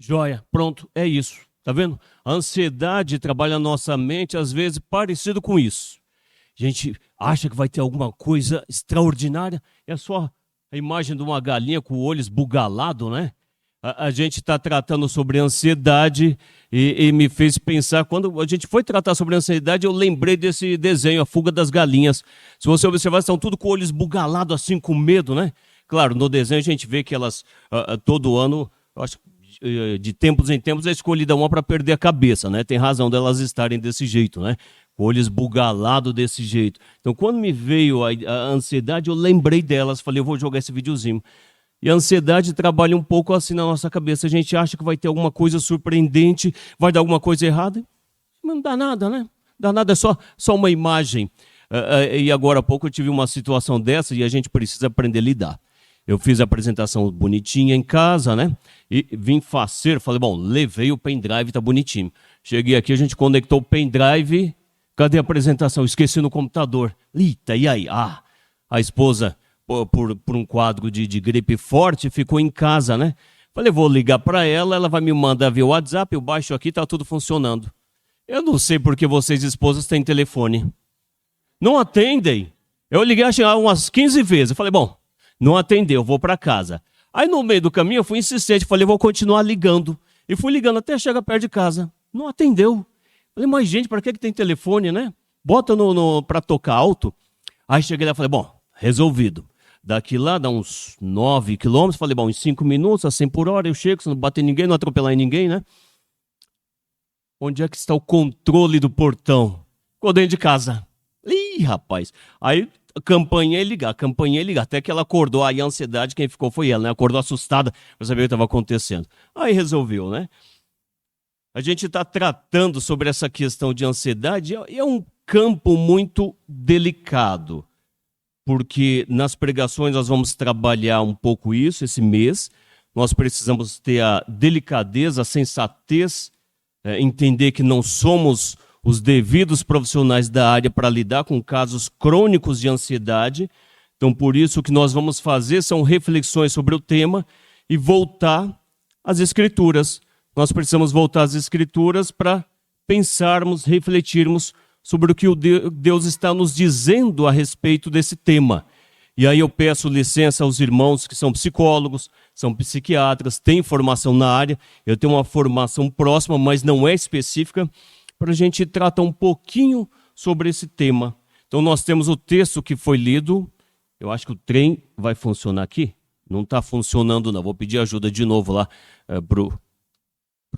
Joia, pronto, é isso. Tá vendo? A ansiedade trabalha a nossa mente, às vezes, parecido com isso. A gente acha que vai ter alguma coisa extraordinária, é só a imagem de uma galinha com o olho esbugalado, né? A gente está tratando sobre ansiedade e me fez pensar, quando a gente foi tratar sobre ansiedade, eu lembrei desse desenho, A Fuga das Galinhas. Se você observar, estão tudo com o olho esbugalado, assim, com medo, né? Claro, no desenho a gente vê que elas, todo ano, eu acho, de tempos em tempos, é escolhida uma para perder a cabeça, né? Tem razão delas estarem desse jeito, né? Com o olho esbugalado desse jeito. Então, quando me veio a ansiedade, eu lembrei delas, falei, eu vou jogar esse videozinho. E a ansiedade trabalha um pouco assim na nossa cabeça. A gente acha que vai ter alguma coisa surpreendente, vai dar alguma coisa errada. Mas não dá nada, né? Não dá nada, é só uma imagem. E agora há pouco eu tive uma situação dessa e a gente precisa aprender a lidar. Eu fiz a apresentação bonitinha em casa, né? E vim faceiro, falei, bom, levei o pendrive, tá bonitinho. Cheguei aqui, a gente conectou o pendrive. Cadê a apresentação? Esqueci no computador. Eita, e aí? A esposa, por um quadro de gripe forte, ficou em casa, né? Falei, vou ligar para ela, ela vai me mandar via WhatsApp, eu baixo aqui, tá tudo funcionando. Eu não sei porque vocês, esposas, têm telefone. Não atendem. Eu liguei acho, umas 15 vezes. Eu falei, bom, não atendeu, eu vou para casa. Aí no meio do caminho eu fui insistente, falei, vou continuar ligando. E fui ligando até chegar perto de casa. Não atendeu. Falei, mas gente, para que tem telefone, né? Bota para tocar alto. Aí cheguei lá e falei, bom, resolvido. Daqui lá dá uns 9 quilômetros. Falei, bom, em 5 minutos, a 100 por hora, eu chego, se não bater ninguém, não atropelar em ninguém, né? Onde é que está o controle do portão? Ficou dentro de casa. Ih, rapaz. Aí campainha ligar. Até que ela acordou. Aí a ansiedade, quem ficou foi ela, né? Acordou assustada para saber o que estava acontecendo. Aí resolveu, né? A gente está tratando sobre essa questão de ansiedade. É um campo muito delicado, porque nas pregações nós vamos trabalhar um pouco isso esse mês. Nós precisamos ter a delicadeza, a sensatez, entender que não somos os devidos profissionais da área para lidar com casos crônicos de ansiedade. Então, por isso, o que nós vamos fazer são reflexões sobre o tema e voltar às Escrituras. Nós precisamos voltar às Escrituras para pensarmos, refletirmos sobre o que Deus está nos dizendo a respeito desse tema. E aí eu peço licença aos irmãos que são psicólogos, são psiquiatras, têm formação na área. Eu tenho uma formação próxima, mas não é específica, para a gente tratar um pouquinho sobre esse tema. Então nós temos o texto que foi lido. Eu acho que o trem vai funcionar aqui. Não está funcionando não. Vou pedir ajuda de novo lá para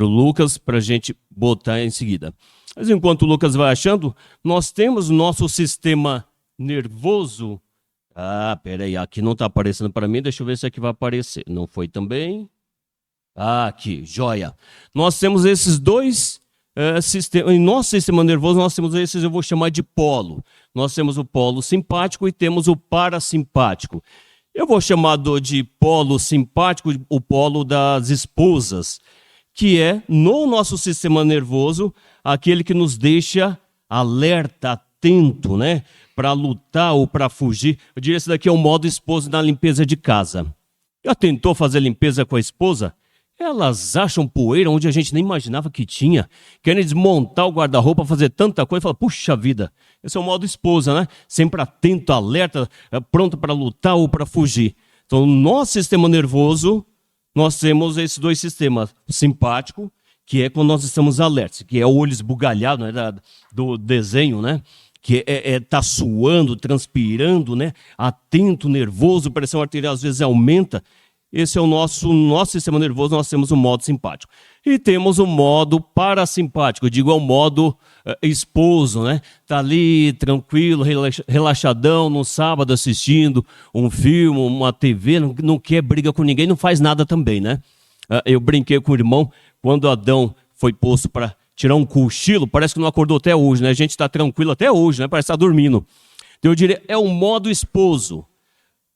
o Lucas, para a gente botar em seguida. Mas enquanto o Lucas vai achando, nós temos o nosso sistema nervoso. Peraí, aqui não está aparecendo para mim, deixa eu ver se aqui vai aparecer. Não foi também? Aqui, joia. Nós temos esses dois sistemas. Em nosso sistema nervoso, nós temos esses, eu vou chamar de polo. Nós temos o polo simpático e temos o parasimpático. Eu vou chamar de polo simpático o polo das esposas, que é, no nosso sistema nervoso, aquele que nos deixa alerta, atento, né? Para lutar ou para fugir. Eu diria que esse daqui é o modo esposa na limpeza de casa. Já tentou fazer limpeza com a esposa? Elas acham poeira onde a gente nem imaginava que tinha. Querem desmontar o guarda-roupa, fazer tanta coisa. Fala, puxa vida, esse é o modo esposa, né? Sempre atento, alerta, pronto para lutar ou para fugir. Então, no nosso sistema nervoso, nós temos esses dois sistemas. O simpático, que é quando nós estamos alertas, que é o olho esbugalhado, né, do desenho, né? Que tá suando, transpirando, né? Atento, nervoso, pressão arterial às vezes aumenta. Esse é o nosso sistema nervoso, nós temos o modo simpático. E temos o modo parasimpático, eu digo, é o modo esposo, né? Tá ali tranquilo, relaxadão, no sábado assistindo um filme, uma TV, não quer briga com ninguém, não faz nada também, né? Eu brinquei com o irmão, quando Adão foi posto para tirar um cochilo, parece que não acordou até hoje, né? A gente está tranquilo até hoje, né? Parece que está dormindo. Então eu diria, é o modo esposo.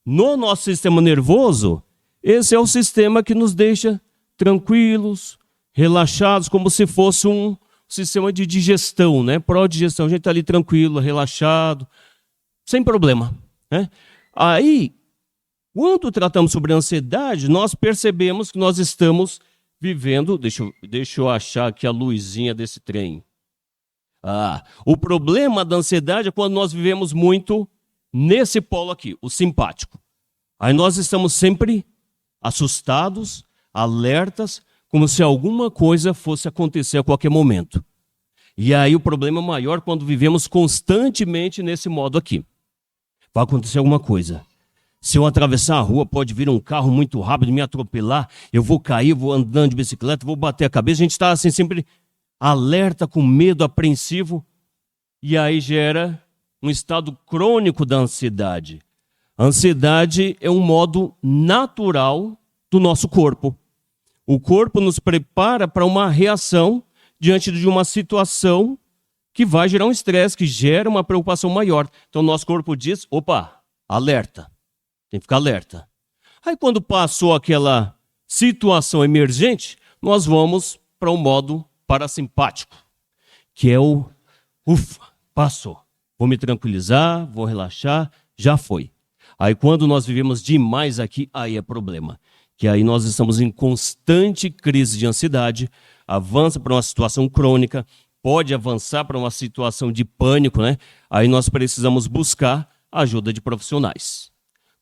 No nosso sistema nervoso, esse é o sistema que nos deixa tranquilos, relaxados, como se fosse um sistema de digestão, né? Pró-digestão, a gente está ali tranquilo, relaxado, sem problema, né? Aí, quando tratamos sobre ansiedade, nós percebemos que nós estamos vivendo. Deixa eu achar aqui a luzinha desse trem. O problema da ansiedade é quando nós vivemos muito nesse polo aqui, o simpático. Aí nós estamos sempre assustados, alertas, como se alguma coisa fosse acontecer a qualquer momento. E aí o problema é maior quando vivemos constantemente nesse modo aqui. Vai acontecer alguma coisa. Se eu atravessar a rua, pode vir um carro muito rápido, me atropelar, eu vou cair, vou andando de bicicleta, vou bater a cabeça. A gente está assim sempre alerta, com medo, apreensivo, e aí gera um estado crônico da ansiedade. A ansiedade é um modo natural do nosso corpo. O corpo nos prepara para uma reação diante de uma situação que vai gerar um estresse, que gera uma preocupação maior. Então, nosso corpo diz, opa, alerta, tem que ficar alerta. Aí, quando passou aquela situação emergente, nós vamos para o modo parasimpático, que é o, ufa, passou. Vou me tranquilizar, vou relaxar, já foi. Aí, quando nós vivemos demais aqui, aí é problema. Que aí nós estamos em constante crise de ansiedade, avança para uma situação crônica, pode avançar para uma situação de pânico, né? Aí nós precisamos buscar a ajuda de profissionais.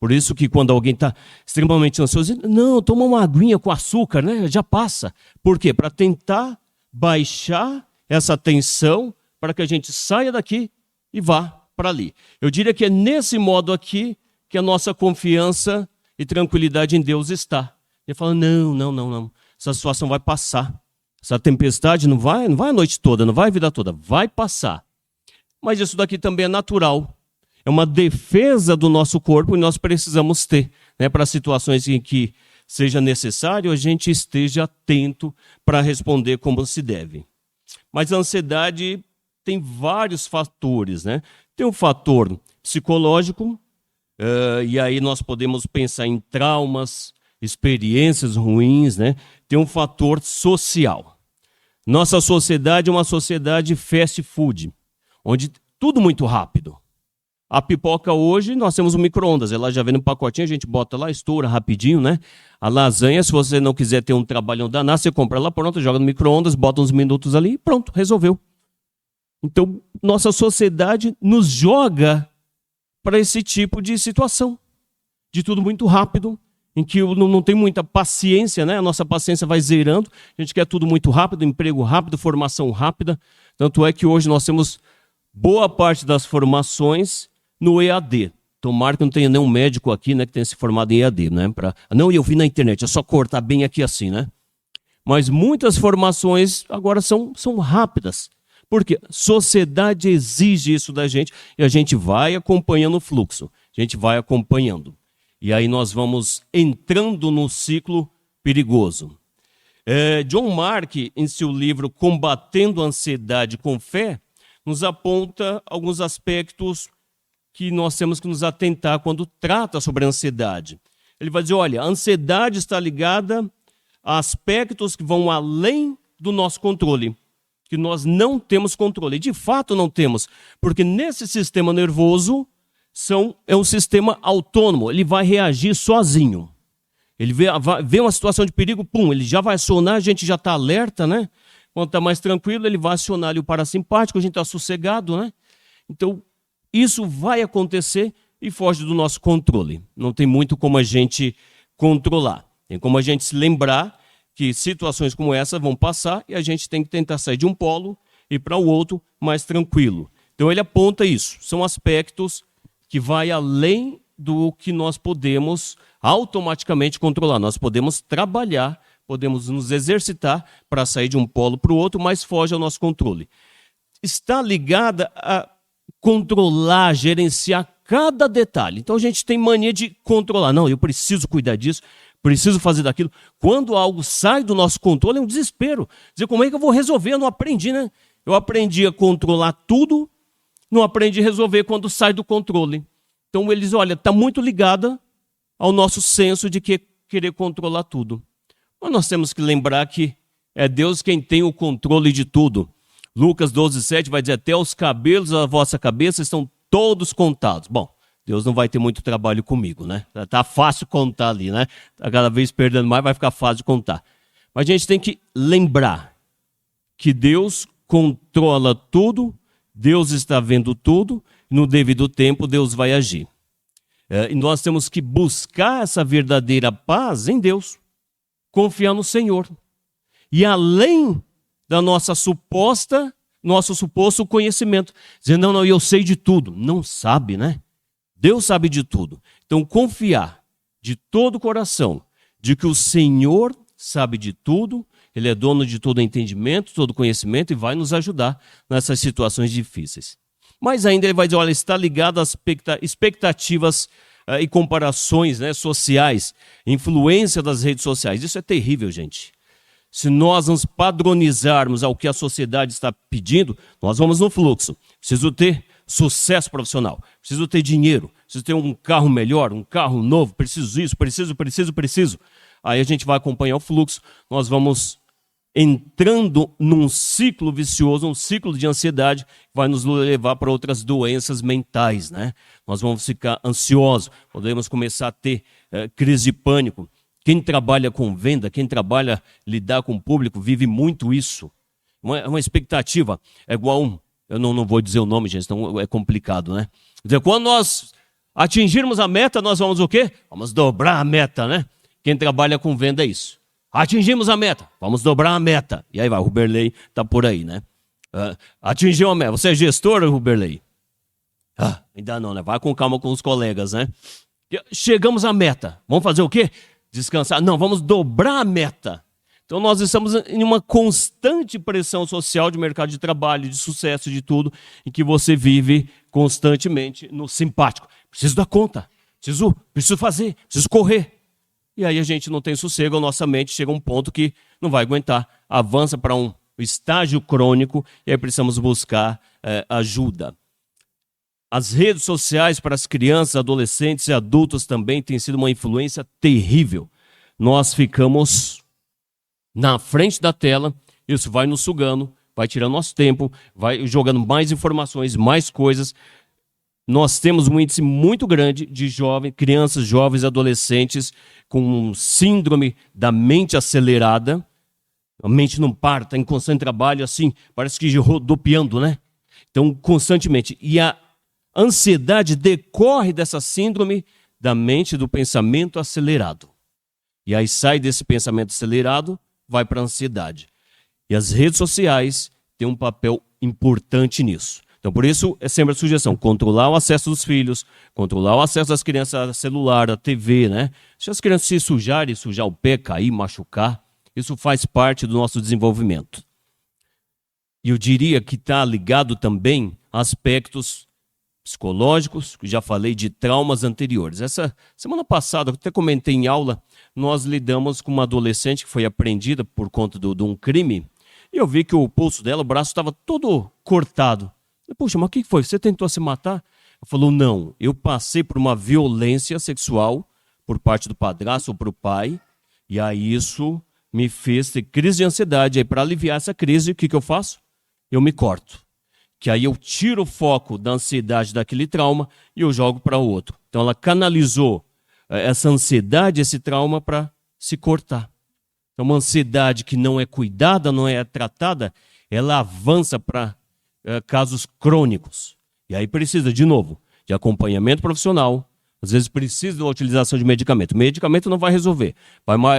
Por isso que quando alguém está extremamente ansioso, não, toma uma aguinha com açúcar, né? Já passa. Por quê? Para tentar baixar essa tensão, para que a gente saia daqui e vá para ali. Eu diria que é nesse modo aqui que a nossa confiança e tranquilidade em Deus está. Ele fala, não, essa situação vai passar. Essa tempestade não vai a noite toda, não vai a vida toda, vai passar. Mas isso daqui também é natural. É uma defesa do nosso corpo e nós precisamos ter, né, para situações em que seja necessário, a gente esteja atento para responder como se deve. Mas a ansiedade tem vários fatores, né? Tem um fator psicológico, e aí nós podemos pensar em traumas, experiências ruins, né? Tem um fator social. Nossa sociedade é uma sociedade fast food, onde tudo muito rápido. A pipoca hoje, nós temos um micro-ondas, ela já vem no pacotinho, a gente bota lá, estoura rapidinho, né? A lasanha, se você não quiser ter um trabalhão danado, você compra ela pronta, joga no micro-ondas, bota uns minutos ali e pronto, resolveu. Então, nossa sociedade nos joga para esse tipo de situação, de tudo muito rápido, em que não tem muita paciência, né? A nossa paciência vai zerando, a gente quer tudo muito rápido, emprego rápido, formação rápida. Tanto é que hoje nós temos boa parte das formações no EAD. Tomara que não tenha nenhum médico aqui, né, que tenha se formado em EAD, né? Não, eu vi na internet, é só cortar bem aqui assim, né? Mas muitas formações agora são rápidas. Porque a sociedade exige isso da gente e a gente vai acompanhando o fluxo, a gente vai acompanhando. E aí nós vamos entrando num ciclo perigoso. John Mark, em seu livro Combatendo a Ansiedade com Fé, nos aponta alguns aspectos que nós temos que nos atentar quando trata sobre a ansiedade. Ele vai dizer, olha, a ansiedade está ligada a aspectos que vão além do nosso controle, que nós não temos controle. E de fato não temos, porque nesse sistema nervoso é um sistema autônomo, ele vai reagir sozinho. Ele vê uma situação de perigo, pum, ele já vai acionar, a gente já está alerta, né? Quando está mais tranquilo, ele vai acionar ali o parasimpático, a gente está sossegado, né? Então, isso vai acontecer e foge do nosso controle. Não tem muito como a gente controlar. Tem como a gente se lembrar que situações como essa vão passar e a gente tem que tentar sair de um polo e para o outro mais tranquilo. Então, ele aponta isso. São aspectos que vai além do que nós podemos automaticamente controlar. Nós podemos trabalhar, podemos nos exercitar para sair de um polo para o outro, mas foge ao nosso controle. Está ligada a controlar, gerenciar cada detalhe. Então a gente tem mania de controlar. Não, eu preciso cuidar disso, preciso fazer daquilo. Quando algo sai do nosso controle, é um desespero. Dizer, como é que eu vou resolver? Eu não aprendi, né? Eu aprendi a controlar tudo, não aprendi a resolver quando sai do controle. Então eles, olha, está muito ligada ao nosso senso de querer controlar tudo. Mas nós temos que lembrar que é Deus quem tem o controle de tudo. Lucas 12:7 vai dizer, até os cabelos da vossa cabeça estão todos contados. Bom, Deus não vai ter muito trabalho comigo, né? Está fácil contar ali, né? Está cada vez perdendo mais, vai ficar fácil de contar. Mas a gente tem que lembrar que Deus controla tudo, Deus está vendo tudo, e no devido tempo Deus vai agir. E nós temos que buscar essa verdadeira paz em Deus, confiar no Senhor. E além da nosso suposto conhecimento, dizer, não, eu sei de tudo. Não sabe, né? Deus sabe de tudo. Então, confiar de todo o coração de que o Senhor sabe de tudo, Ele é dono de todo entendimento, todo conhecimento e vai nos ajudar nessas situações difíceis. Mas ainda ele vai dizer, olha, está ligado às expectativas e comparações, né, sociais, influência das redes sociais. Isso é terrível, gente. Se nós nos padronizarmos ao que a sociedade está pedindo, nós vamos no fluxo. Preciso ter sucesso profissional, preciso ter dinheiro, preciso ter um carro melhor, um carro novo, preciso isso, preciso. Aí a gente vai acompanhar o fluxo, nós vamos entrando num ciclo vicioso, um ciclo de ansiedade, que vai nos levar para outras doenças mentais, né? Nós vamos ficar ansiosos, podemos começar a ter crise de pânico. Quem trabalha com venda, quem trabalha lidar com o público, vive muito isso. Uma expectativa é igual eu não vou dizer o nome, gente, então é complicado, né? Quer dizer, quando nós atingirmos a meta, nós vamos o quê? Vamos dobrar a meta, né? Quem trabalha com venda é isso. Atingimos a meta, vamos dobrar a meta. E aí vai, o Ruberley está por aí, né? Atingiu a meta. Você é gestor, Ruberley? Ainda não, né? Vai com calma com os colegas, né? Chegamos à meta. Vamos fazer o quê? Descansar? Não, vamos dobrar a meta. Então nós estamos em uma constante pressão social de mercado de trabalho, de sucesso, de tudo, em que você vive constantemente no simpático. Preciso dar conta, preciso fazer, preciso correr. E aí a gente não tem sossego, a nossa mente chega a um ponto que não vai aguentar, avança para um estágio crônico e aí precisamos buscar ajuda. As redes sociais para as crianças, adolescentes e adultos também têm sido uma influência terrível. Nós ficamos na frente da tela, isso vai nos sugando, vai tirando nosso tempo, vai jogando mais informações, mais coisas. Nós temos um índice muito grande de crianças, jovens, adolescentes com síndrome da mente acelerada. A mente não para, está em constante trabalho, assim, parece que rodopiando, né? Então, constantemente. E a ansiedade decorre dessa síndrome da mente, do pensamento acelerado. E aí sai desse pensamento acelerado, vai para a ansiedade. E as redes sociais têm um papel importante nisso. Então, por isso, é sempre a sugestão, controlar o acesso dos filhos, controlar o acesso das crianças ao celular, à TV, né? Se as crianças se sujar o pé, cair, machucar, isso faz parte do nosso desenvolvimento. E eu diria que está ligado também a aspectos psicológicos, que já falei de traumas anteriores. Essa semana passada, eu até comentei em aula, nós lidamos com uma adolescente que foi apreendida por conta de um crime, e eu vi que o pulso dela, o braço estava todo cortado. Puxa, mas o que foi? Você tentou se matar? Ela falou, não, eu passei por uma violência sexual por parte do padrasto ou para o pai, e aí isso me fez ter crise de ansiedade. Aí para aliviar essa crise, o que eu faço? Eu me corto. Que aí eu tiro o foco da ansiedade daquele trauma e eu jogo para o outro. Então ela canalizou essa ansiedade, esse trauma para se cortar. Então uma ansiedade que não é cuidada, não é tratada, ela avança para casos crônicos. E aí precisa, de novo, de acompanhamento profissional, às vezes precisa da utilização de medicamento. O medicamento não vai resolver,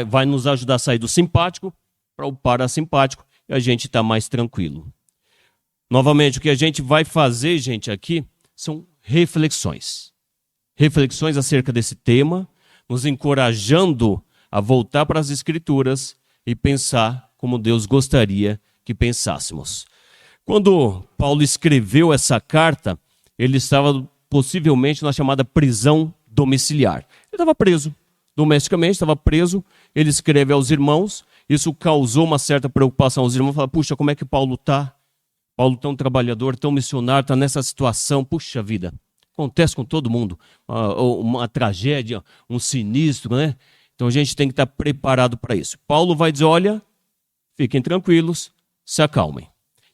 vai nos ajudar a sair do simpático para o parasimpático e a gente está mais tranquilo. Novamente, o que a gente vai fazer, gente, aqui, são reflexões. Reflexões acerca desse tema, nos encorajando a voltar para as Escrituras e pensar como Deus gostaria que pensássemos. Quando Paulo escreveu essa carta, ele estava possivelmente na chamada prisão domiciliar. Ele estava preso, domesticamente, estava preso, ele escreve aos irmãos, isso causou uma certa preocupação aos irmãos, falaram, puxa, como é que Paulo está? Paulo tão trabalhador, tão missionário, está nessa situação, puxa vida, acontece com todo mundo, uma tragédia, um sinistro, né? Então a gente tem que estar preparado para isso. Paulo vai dizer, olha, fiquem tranquilos, se acalmem.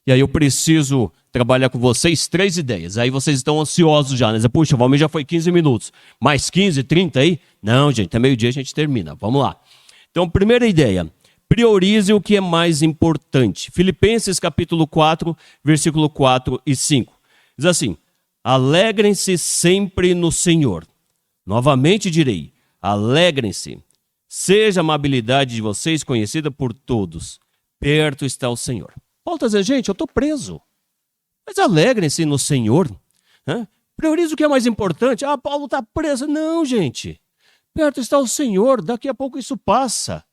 E aí eu preciso trabalhar com vocês 3 ideias. Aí vocês estão ansiosos já, né? Puxa, o Valmir já foi 15 minutos. Mais 15, 30 aí? Não, gente, até meio-dia a gente termina. Vamos lá. Então, primeira ideia. Priorize o que é mais importante. Filipenses capítulo 4, versículo 4 e 5. Diz assim: alegrem-se sempre no Senhor. Novamente direi, alegrem-se. Seja a amabilidade de vocês conhecida por todos. Perto está o Senhor. Paulo está dizendo, gente, eu estou preso. Mas alegrem-se no Senhor. Priorize o que é mais importante. Ah, Paulo está preso. Não, gente. Perto está o Senhor. Daqui a pouco isso passa.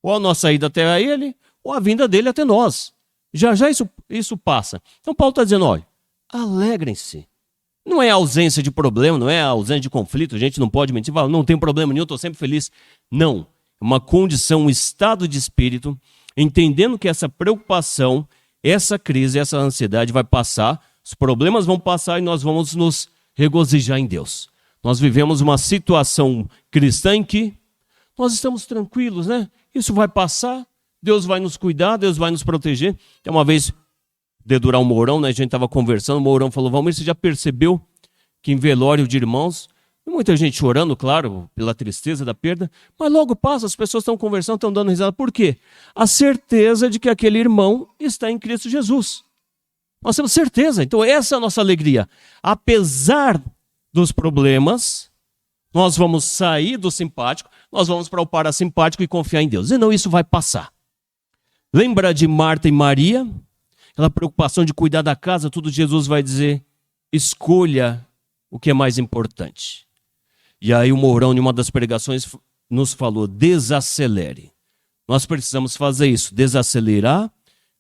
Ou a nossa ida até ele, ou a vinda dele até nós. Já isso passa. Então Paulo está dizendo, olha, alegrem-se. Não é ausência de problema, não é ausência de conflito. A gente não pode mentir, fala, não tem problema nenhum, estou sempre feliz. Não. É uma condição, um estado de espírito, entendendo que essa preocupação, essa crise, essa ansiedade vai passar, os problemas vão passar e nós vamos nos regozijar em Deus. Nós vivemos uma situação cristã em que nós estamos tranquilos, né? Isso vai passar, Deus vai nos cuidar, Deus vai nos proteger. Uma vez, Dedurão Mourão, né, a gente estava conversando, o Mourão falou, Valmir, você já percebeu que em velório de irmãos, muita gente chorando, claro, pela tristeza da perda, mas logo passa, as pessoas estão conversando, estão dando risada. Por quê? A certeza de que aquele irmão está em Cristo Jesus. Nós temos certeza, então essa é a nossa alegria. Apesar dos problemas, nós vamos sair do simpático, nós vamos para o parasimpático e confiar em Deus. E não, isso vai passar. Lembra de Marta e Maria? Aquela preocupação de cuidar da casa, tudo Jesus vai dizer, escolha o que é mais importante. E aí o Mourão, em uma das pregações, nos falou, desacelere. Nós precisamos fazer isso, desacelerar,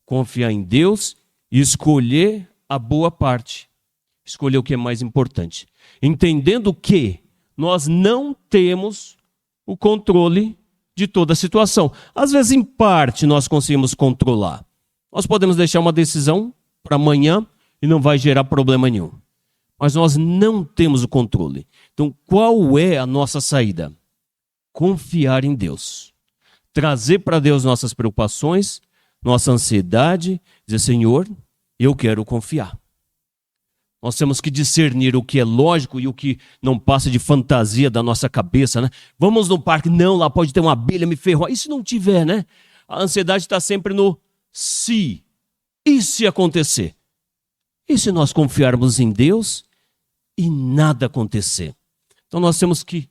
confiar em Deus e escolher a boa parte. Escolher o que é mais importante. Entendendo que nós não temos o controle de toda a situação. Às vezes, em parte, nós conseguimos controlar. Nós podemos deixar uma decisão para amanhã e não vai gerar problema nenhum. Mas nós não temos o controle. Então, qual é a nossa saída? Confiar em Deus. Trazer para Deus nossas preocupações, nossa ansiedade, dizer, Senhor, eu quero confiar. Nós temos que discernir o que é lógico e o que não passa de fantasia da nossa cabeça, né? Vamos no parque, não, lá pode ter uma abelha, me ferrou. E se não tiver, né? A ansiedade está sempre no se. E se acontecer? E se nós confiarmos em Deus e nada acontecer? Então nós temos que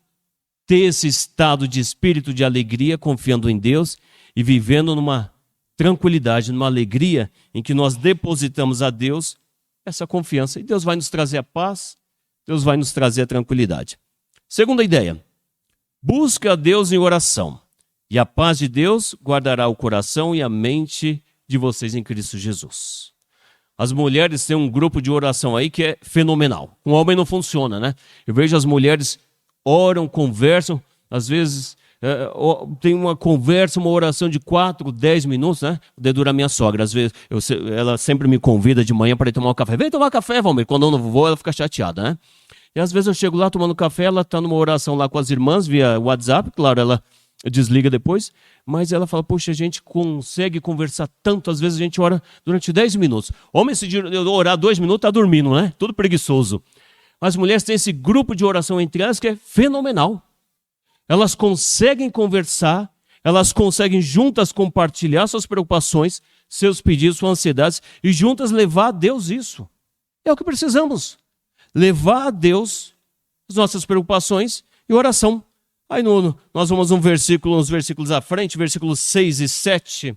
ter esse estado de espírito de alegria, confiando em Deus e vivendo numa tranquilidade, numa alegria em que nós depositamos a Deus essa confiança. E Deus vai nos trazer a paz, Deus vai nos trazer a tranquilidade. Segunda ideia, busca a Deus em oração. E a paz de Deus guardará o coração e a mente de vocês em Cristo Jesus. As mulheres têm um grupo de oração aí que é fenomenal. Com o homem não funciona, né? Eu vejo as mulheres oram, conversam, às vezes tem uma conversa, uma oração de 4, 10 minutos, né? Dedura a minha sogra, às vezes ela sempre me convida de manhã para ir tomar um café. Vem tomar café, Valmir. Quando eu não vou, ela fica chateada, né? E às vezes eu chego lá tomando café, ela está numa oração lá com as irmãs via WhatsApp, claro, ela desliga depois, mas ela fala, poxa, a gente consegue conversar tanto, às vezes a gente ora durante 10 minutos. Homem, se orar 2 minutos, está dormindo, né? Tudo preguiçoso. As mulheres têm esse grupo de oração entre elas que é fenomenal. Elas conseguem conversar, elas conseguem juntas compartilhar suas preocupações, seus pedidos, suas ansiedades, e juntas levar a Deus isso. É o que precisamos. Levar a Deus as nossas preocupações e oração. Aí nós vamos uns versículos à frente, versículos 6 e 7.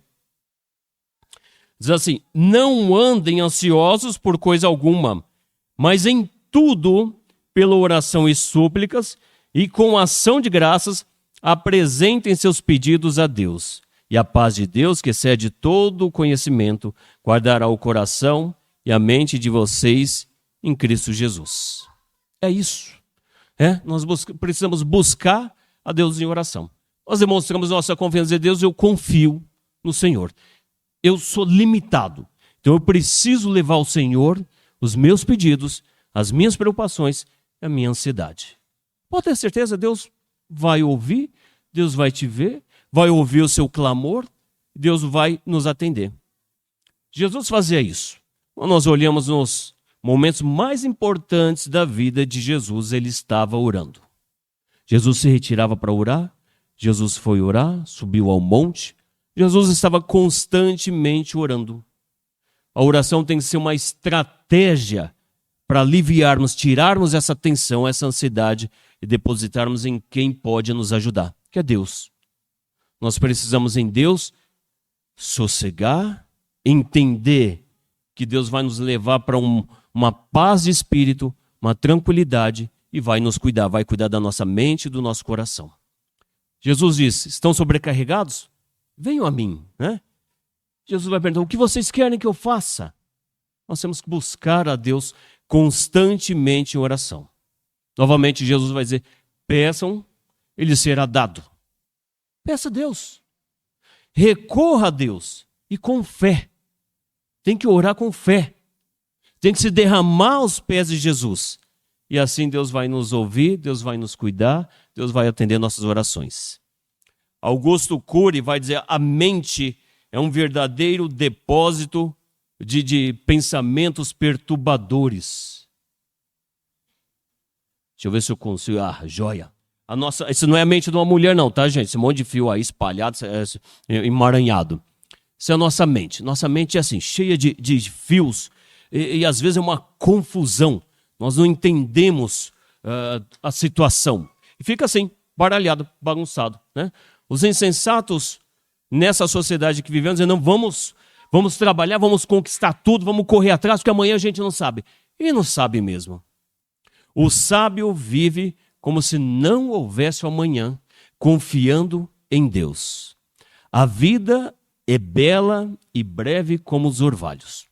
Diz assim, não andem ansiosos por coisa alguma, mas em tudo, pela oração e súplicas, e com ação de graças, apresentem seus pedidos a Deus. E a paz de Deus, que excede todo o conhecimento, guardará o coração e a mente de vocês em Cristo Jesus. É isso. Nós precisamos buscar a Deus em oração. Nós demonstramos nossa confiança em Deus, eu confio no Senhor. Eu sou limitado, então eu preciso levar ao Senhor os meus pedidos, as minhas preocupações e a minha ansiedade. Pode ter certeza, Deus vai ouvir, Deus vai te ver, vai ouvir o seu clamor, Deus vai nos atender. Jesus fazia isso. Quando nós olhamos nos momentos mais importantes da vida de Jesus, ele estava orando. Jesus se retirava para orar, Jesus foi orar, subiu ao monte, Jesus estava constantemente orando. A oração tem que ser uma estratégia para aliviarmos, tirarmos essa tensão, essa ansiedade e depositarmos em quem pode nos ajudar, que é Deus. Nós precisamos em Deus sossegar, entender que Deus vai nos levar para uma paz de espírito, uma tranquilidade e vai nos cuidar, vai cuidar da nossa mente e do nosso coração. Jesus disse, estão sobrecarregados? Venham a mim, né? Jesus vai perguntar, o que vocês querem que eu faça? Nós temos que buscar a Deus constantemente em oração. Novamente, Jesus vai dizer, peçam, e lhes será dado. Peça a Deus. Recorra a Deus e com fé. Tem que orar com fé. Tem que se derramar aos pés de Jesus. E assim Deus vai nos ouvir, Deus vai nos cuidar, Deus vai atender nossas orações. Augusto Cury vai dizer, a mente é um verdadeiro depósito de pensamentos perturbadores. Deixa eu ver se eu consigo. Joia. Isso não é a mente de uma mulher não, tá, gente? Esse monte de fio aí espalhado, emaranhado. Isso é a nossa mente. Nossa mente é assim, cheia de fios. E às vezes é uma confusão. Nós não entendemos a situação. E fica assim, baralhado, bagunçado, né? Os insensatos nessa sociedade que vivemos dizem, não, vamos trabalhar, vamos conquistar tudo, vamos correr atrás, porque amanhã a gente não sabe. E não sabe mesmo. O sábio vive como se não houvesse o amanhã, confiando em Deus. A vida é bela e breve como os orvalhos.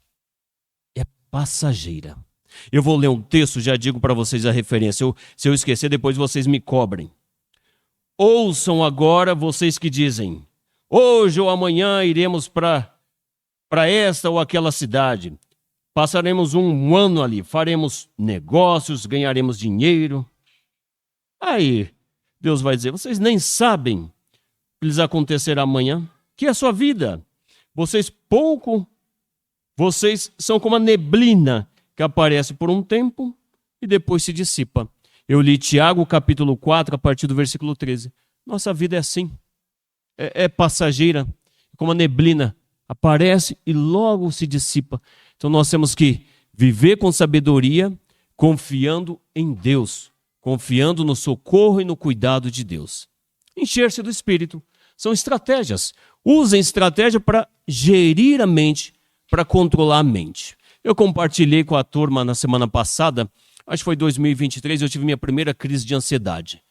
É passageira. Eu vou ler um texto, já digo para vocês a referência. Se eu esquecer, depois vocês me cobrem. Ouçam agora vocês que dizem, hoje ou amanhã iremos para esta ou aquela cidade. Passaremos um ano ali, faremos negócios, ganharemos dinheiro. Aí, Deus vai dizer, vocês nem sabem o que lhes acontecerá amanhã, que é a sua vida. Vocês são como a neblina que aparece por um tempo e depois se dissipa. Eu li Tiago, capítulo 4, a partir do versículo 13. Nossa vida é assim, é passageira, como a neblina, aparece e logo se dissipa. Então nós temos que viver com sabedoria, confiando em Deus, confiando no socorro e no cuidado de Deus. Encher-se do Espírito. São estratégias. Usem estratégia para gerir a mente, para controlar a mente. Eu compartilhei com a turma na semana passada, acho que foi 2023, eu tive minha primeira crise de ansiedade.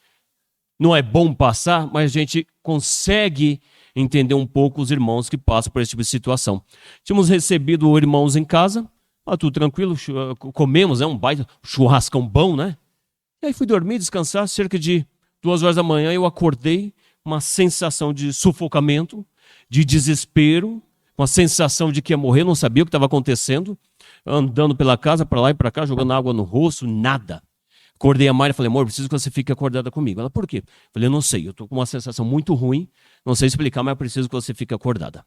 Não é bom passar, mas a gente consegue entender um pouco os irmãos que passam por esse tipo de situação. Tínhamos recebido irmãos em casa, tudo tranquilo, comemos, um baita churrascão bom, né? E aí fui dormir, descansar, cerca de 2 horas da manhã eu acordei, uma sensação de sufocamento, de desespero, uma sensação de que ia morrer, não sabia o que estava acontecendo, andando pela casa, para lá e para cá, jogando água no rosto, nada. Acordei a Mari e falei, amor, preciso que você fique acordada comigo. Ela, por quê? Falei, eu não sei, eu estou com uma sensação muito ruim, não sei explicar, mas eu preciso que você fique acordada.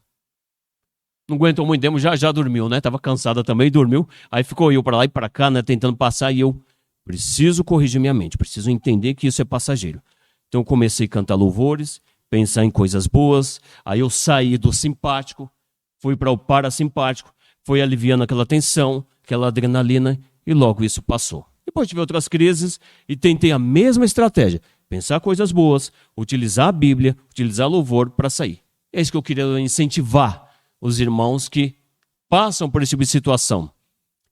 Não aguentou muito tempo, já dormiu, né? Estava cansada também, dormiu. Aí ficou eu para lá e para cá, né? Tentando passar e eu preciso corrigir minha mente, preciso entender que isso é passageiro. Então eu comecei a cantar louvores, pensar em coisas boas, aí eu saí do simpático, fui para o parasimpático, foi aliviando aquela tensão, aquela adrenalina e logo isso passou. Depois tive outras crises e tentei a mesma estratégia, pensar coisas boas, utilizar a Bíblia, utilizar louvor para sair. É isso que eu queria incentivar os irmãos que passam por esse tipo de situação.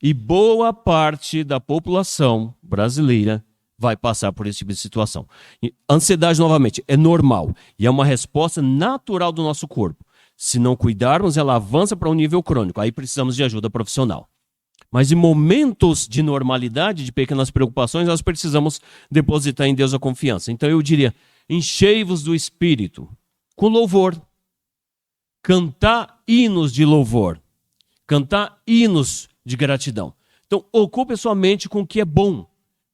E boa parte da população brasileira vai passar por esse tipo de situação. E ansiedade, novamente, é normal e é uma resposta natural do nosso corpo. Se não cuidarmos, ela avança para um nível crônico. Aí precisamos de ajuda profissional. Mas em momentos de normalidade, de pequenas preocupações, nós precisamos depositar em Deus a confiança. Então eu diria, enchei-vos do Espírito com louvor. Cantar hinos de louvor. Cantar hinos de gratidão. Então ocupe sua mente com o que é bom,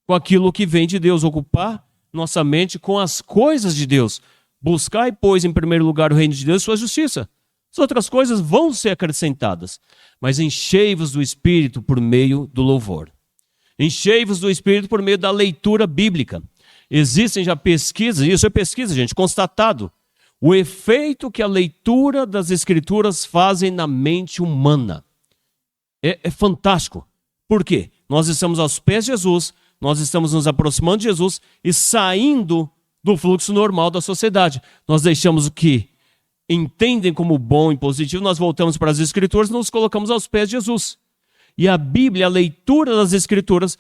com aquilo que vem de Deus. Ocupar nossa mente com as coisas de Deus. Buscar, pois, em primeiro lugar o reino de Deus e sua justiça. As outras coisas vão ser acrescentadas, mas enchei-vos do Espírito por meio do louvor. Enchei-vos do Espírito por meio da leitura bíblica. Existem já pesquisas, isso é pesquisa, gente, constatado. o efeito que a leitura das Escrituras fazem na mente humana. É fantástico. Por quê? Nós estamos aos pés de Jesus, nós estamos nos aproximando de Jesus e saindo do fluxo normal da sociedade. Nós deixamos o que entendem como bom e positivo, nós voltamos para as Escrituras e nos colocamos aos pés de Jesus. E a Bíblia, a leitura das Escrituras,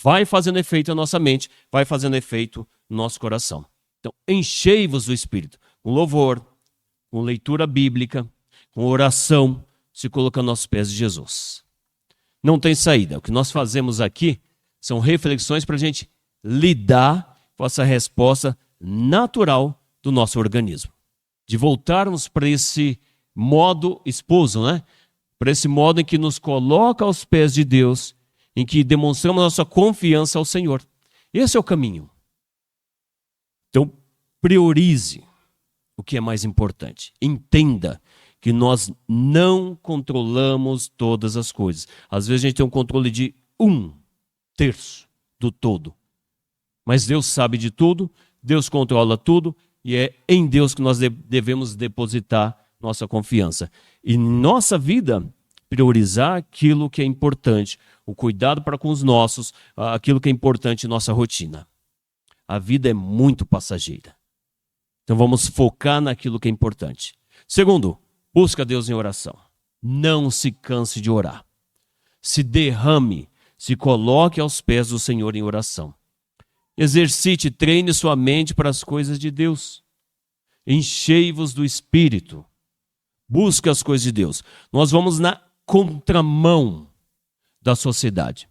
vai fazendo efeito na nossa mente, vai fazendo efeito no nosso coração. Então, enchei-vos do Espírito, com louvor, com leitura bíblica, com oração, se colocando aos pés de Jesus. Não tem saída. O que nós fazemos aqui são reflexões para a gente lidar com essa resposta natural do nosso organismo. De voltarmos para esse modo esposo, né? Para esse modo em que nos coloca aos pés de Deus, em que demonstramos nossa confiança ao Senhor. Esse é o caminho. Então, priorize o que é mais importante. Entenda que nós não controlamos todas as coisas. Às vezes a gente tem um controle de 1/3 do todo. Mas Deus sabe de tudo, Deus controla tudo, e é em Deus que nós devemos depositar nossa confiança. E em nossa vida, priorizar aquilo que é importante, o cuidado para com os nossos, aquilo que é importante em nossa rotina. A vida é muito passageira. Então vamos focar naquilo que é importante. Segundo, busca Deus em oração. Não se canse de orar. Se derrame, se coloque aos pés do Senhor em oração. Exercite, treine sua mente para as coisas de Deus. Enchei-vos do Espírito. Busque as coisas de Deus. Nós vamos na contramão da sociedade.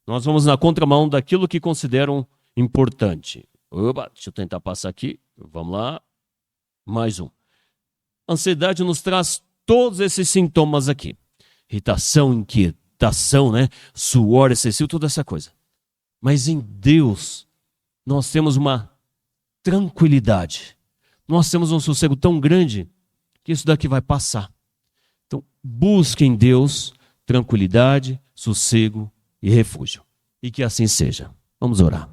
Nós vamos na contramão daquilo que consideram importante. Opa, deixa eu tentar passar aqui. Vamos lá. Mais um. Ansiedade nos traz todos esses sintomas aqui. Irritação, inquietação, né? Suor excessivo, toda essa coisa. Mas em Deus, nós temos uma tranquilidade. Nós temos um sossego tão grande que isso daqui vai passar. Então, busque em Deus tranquilidade, sossego e refúgio. E que assim seja. Vamos orar.